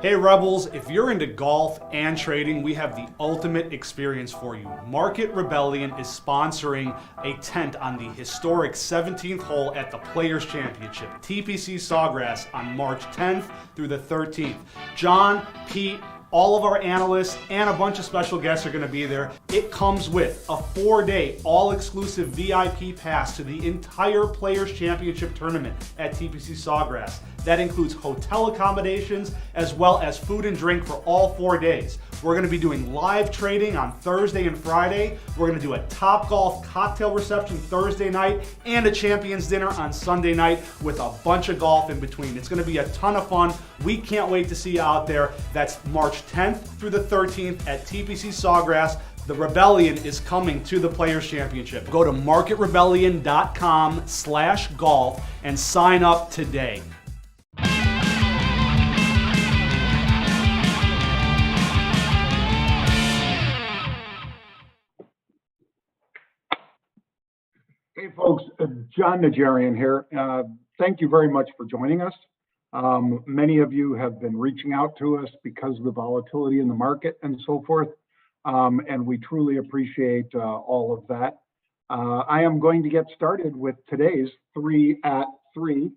Hey Rebels, if you're into golf and trading, we have the ultimate experience for you. Market Rebellion is sponsoring a tent on the historic 17th hole at the Players Championship, TPC Sawgrass, on March 10th through the 13th. John, Pete, all of our analysts and a bunch of special guests are going to be there. It comes with a 4-day all-exclusive VIP pass to the entire Players Championship tournament at TPC Sawgrass. That includes hotel accommodations as well as food and drink for all 4 days. We're going to be doing live trading on Thursday and Friday. We're going to do a Top Golf cocktail reception Thursday night and a Champions Dinner on Sunday night with a bunch of golf in between. It's going to be a ton of fun. We can't wait to see you out there. That's March 10th through the 13th at TPC Sawgrass. The Rebellion is coming to the Players Championship. Go to marketrebellion.com/golf and sign up today. Hey folks, Jon Najarian here. Thank you very much for joining us. Many of you have been reaching out to us because of the volatility in the market and so forth, and we truly appreciate all of that. I am going to get started with today's 3 at 3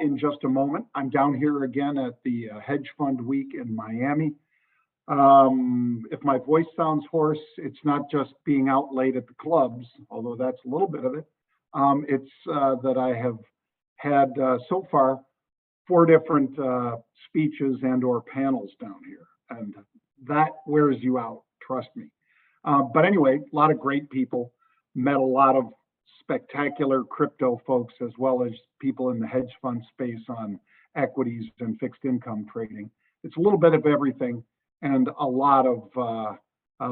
in just a moment. I'm down here again at the Hedge Fund Week in Miami. If my voice sounds hoarse, it's not just being out late at the clubs, although that's a little bit of it. It's that I have had so far 4 different speeches and or panels down here, and that wears you out, trust me. But anyway, a lot of great people, met a lot of spectacular crypto folks as well as people in the hedge fund space on equities and fixed income trading. It's a little bit of everything. And a lot of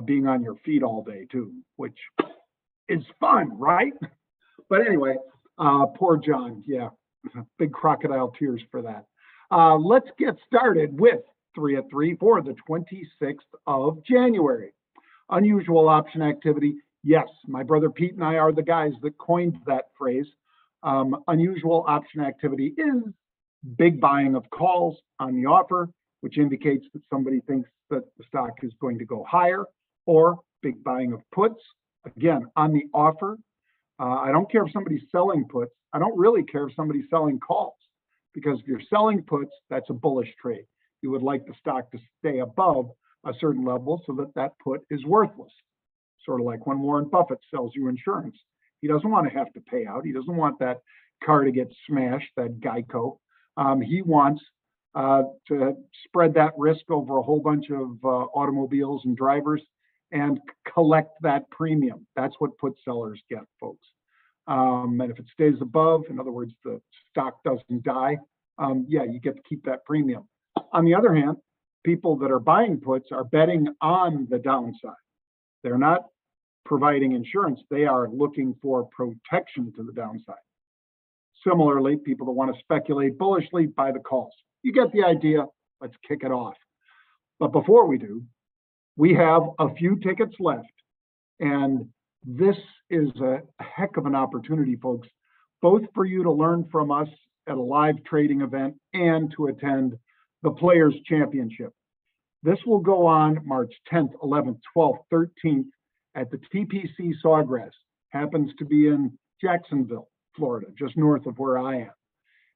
being on your feet all day too, which is fun, right? But anyway, poor John, yeah, big crocodile tears for that. Let's get started with 3 at 3 for the 26th of January. Unusual option activity. Yes, my brother Pete and I are the guys that coined that phrase. Unusual option activity is big buying of calls on the offer, which indicates that somebody thinks that the stock is going to go higher, or big buying of puts, again, on the offer. I don't care if somebody's selling puts. I don't really care if somebody's selling calls, because if you're selling puts, that's a bullish trade. You would like the stock to stay above a certain level so that that put is worthless. Sort of like when Warren Buffett sells you insurance. He doesn't want to have to pay out. He doesn't want that car to get smashed, that Geico. He wants to spread that risk over a whole bunch of automobiles and drivers and collect that premium. That's what put sellers get, folks. And if it stays above, in other words, the stock doesn't die, yeah, you get to keep that premium. On the other hand, people that are buying puts are betting on the downside. They're not providing insurance. They are looking for protection to the downside. Similarly, people that want to speculate bullishly buy the calls. You get the idea. Let's kick it off. But before we do, we have a few tickets left. And this is a heck of an opportunity, folks, both for you to learn from us at a live trading event and to attend the Players Championship. This will go on March 10th, 11th, 12th, 13th at the TPC Sawgrass. Happens to be in Jacksonville, Florida, just north of where I am.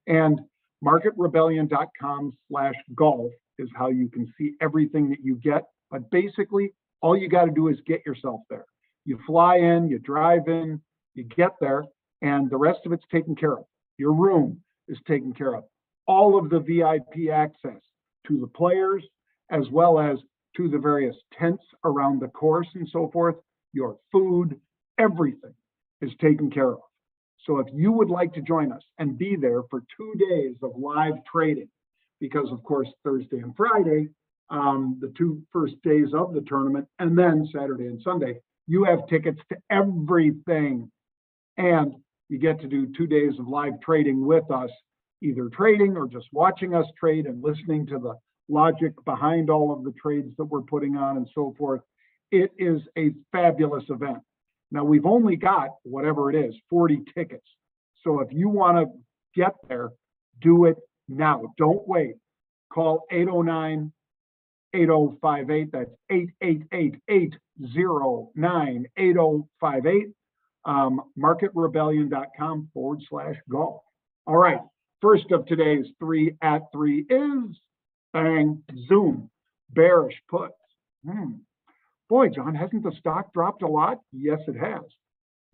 And marketrebellion.com/golf is how you can see everything that you get. But basically, all you got to do is get yourself there. You fly in, you drive in, you get there, and the rest of it's taken care of. Your room is taken care of. All of the VIP access to the players, as well as to the various tents around the course and so forth, your food, everything is taken care of. So if you would like to join us and be there for 2 days of live trading, because of course, Thursday and Friday, the 2 first days of the tournament, and then Saturday and Sunday, you have tickets to everything. And you get to do 2 days of live trading with us, either trading or just watching us trade and listening to the logic behind all of the trades that we're putting on and so forth. It is a fabulous event. Now, we've only got, whatever it is, 40 tickets. So if you want to get there, do it now. Don't wait. call 809-8058. That's 888-809-8058. Marketrebellion.com/golf. All right. First of today's 3 at 3 is bang, Zoom, bearish puts. Boy, John, hasn't the stock dropped a lot? Yes, it has.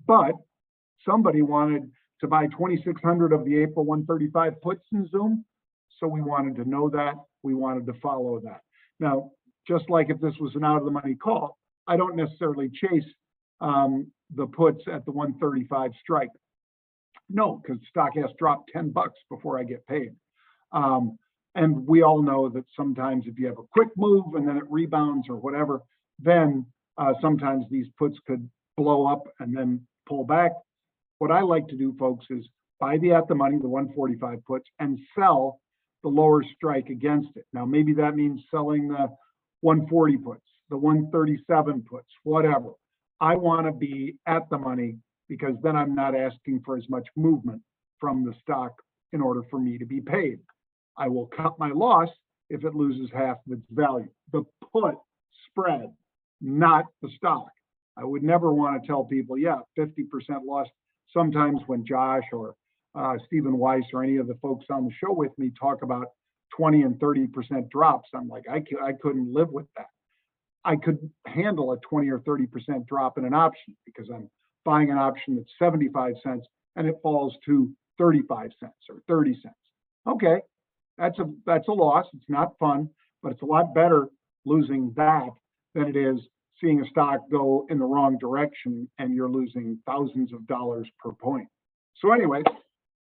But somebody wanted to buy 2,600 of the April 135 puts in Zoom. So we wanted to know that. We wanted to follow that. Now, just like if this was an out of the money call, I don't necessarily chase the puts at the 135 strike. No, because stock has dropped $10 before I get paid. And we all know that sometimes if you have a quick move and then it rebounds or whatever, then sometimes these puts could blow up and then pull back. What I like to do, folks, is buy the at the money, the 145 puts, and sell the lower strike against it. Now, maybe that means selling the 140 puts, the 137 puts, whatever. I want to be at the money because then I'm not asking for as much movement from the stock in order for me to be paid. I will cut my loss if it loses half of its value. The put spread, not the stock. I would never want to tell people, yeah, 50% loss. Sometimes when Josh or Stephen Weiss or any of the folks on the show with me talk about 20 and 30% drops, I'm like, I couldn't live with that. I could handle a 20 or 30% drop in an option because I'm buying an option that's 75 cents and it falls to 35 cents or 30 cents. Okay, that's a loss. It's not fun, but it's a lot better losing that than it is seeing a stock go in the wrong direction and you're losing thousands of dollars per point. So anyway,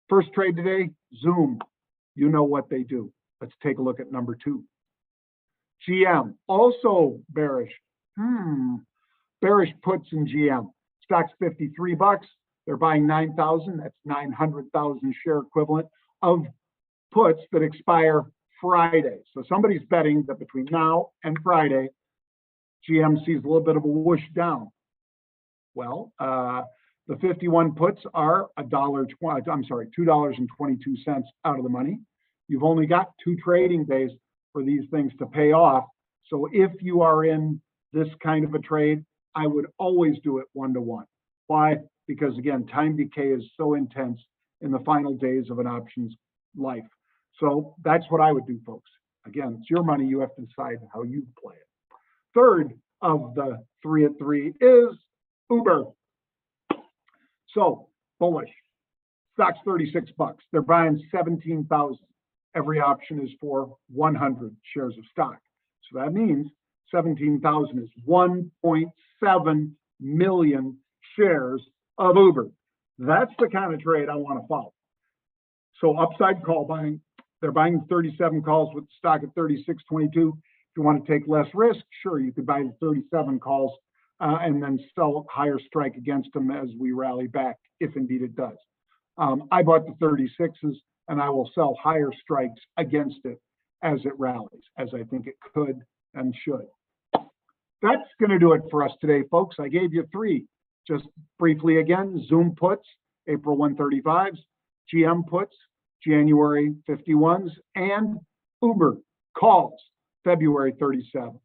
first trade today, Zoom. You know what they do. Let's take a look at number 2. GM, also bearish. Bearish puts in GM. Stock's $53. They're buying 9,000. That's 900,000 share equivalent of puts that expire Friday. So somebody's betting that between now and Friday, GM sees a little bit of a whoosh down. Well, the 51 puts are $2.22 out of the money. You've only got 2 trading days for these things to pay off. So if you are in this kind of a trade, I would always do it 1-to-1. Why? Because again, time decay is so intense in the final days of an options life. So that's what I would do, folks. Again, it's your money. You have to decide how you play it. Third of the 3 at 3 is Uber. So bullish. Stock's $36. They're buying 17,000. Every option is for 100 shares of stock. So that means 17,000 is 1.7 million shares of Uber. That's the kind of trade I want to follow. So upside call buying. They're buying 37 calls with the stock at 36.22. If you want to take less risk, sure, you could buy the 37 calls and then sell higher strike against them as we rally back, if indeed it does. I bought the 36s and I will sell higher strikes against it as it rallies, as I think it could and should. That's going to do it for us today, folks. I gave you 3. Just briefly again, Zoom puts, April 135s, GM puts, January 51s, and Uber calls, February 37s.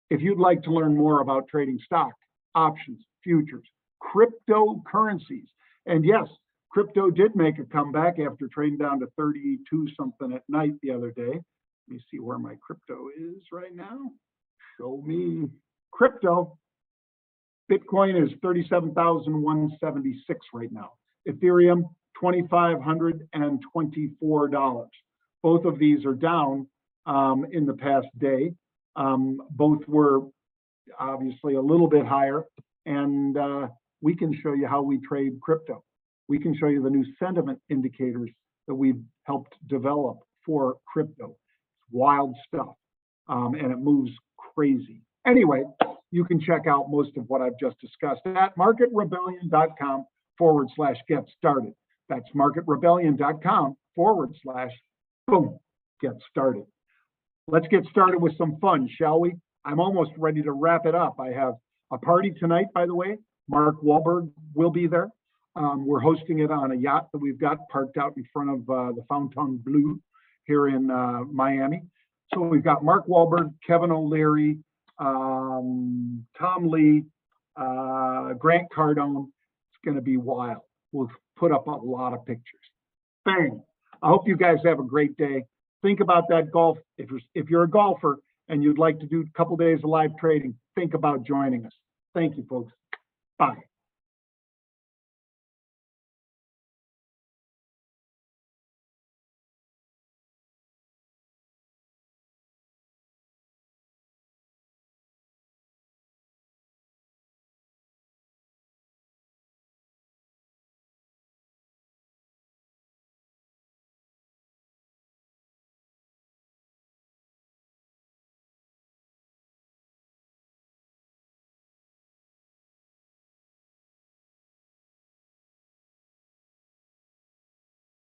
If you'd like to learn more about trading stock, options, futures, cryptocurrencies, and yes, crypto did make a comeback after trading down to 32 something at night the other day. Let me see where my crypto is right now. Show me crypto. Bitcoin is 37,176 right now. Ethereum, $2,524. Both of these are down in the past day. Both were obviously a little bit higher, and we can show you how we trade crypto. We can show you the new sentiment indicators that we've helped develop for crypto. It's wild stuff, and it moves crazy. Anyway, you can check out most of what I've just discussed at marketrebellion.com/get started. That's marketrebellion.com/boom, get started. Let's get started with some fun, shall we? I'm almost ready to wrap it up. I have a party tonight, by the way. Mark Wahlberg will be there. We're hosting it on a yacht that we've got parked out in front of the Fontainebleau here in Miami. So we've got Mark Wahlberg, Kevin O'Leary, Tom Lee, Grant Cardone. It's going to be wild. We'll put up a lot of pictures. Bang. I hope you guys have a great day. Think about that golf. If you're a golfer and you'd like to do a couple days of live trading, think about joining us. Thank you, folks. Bye.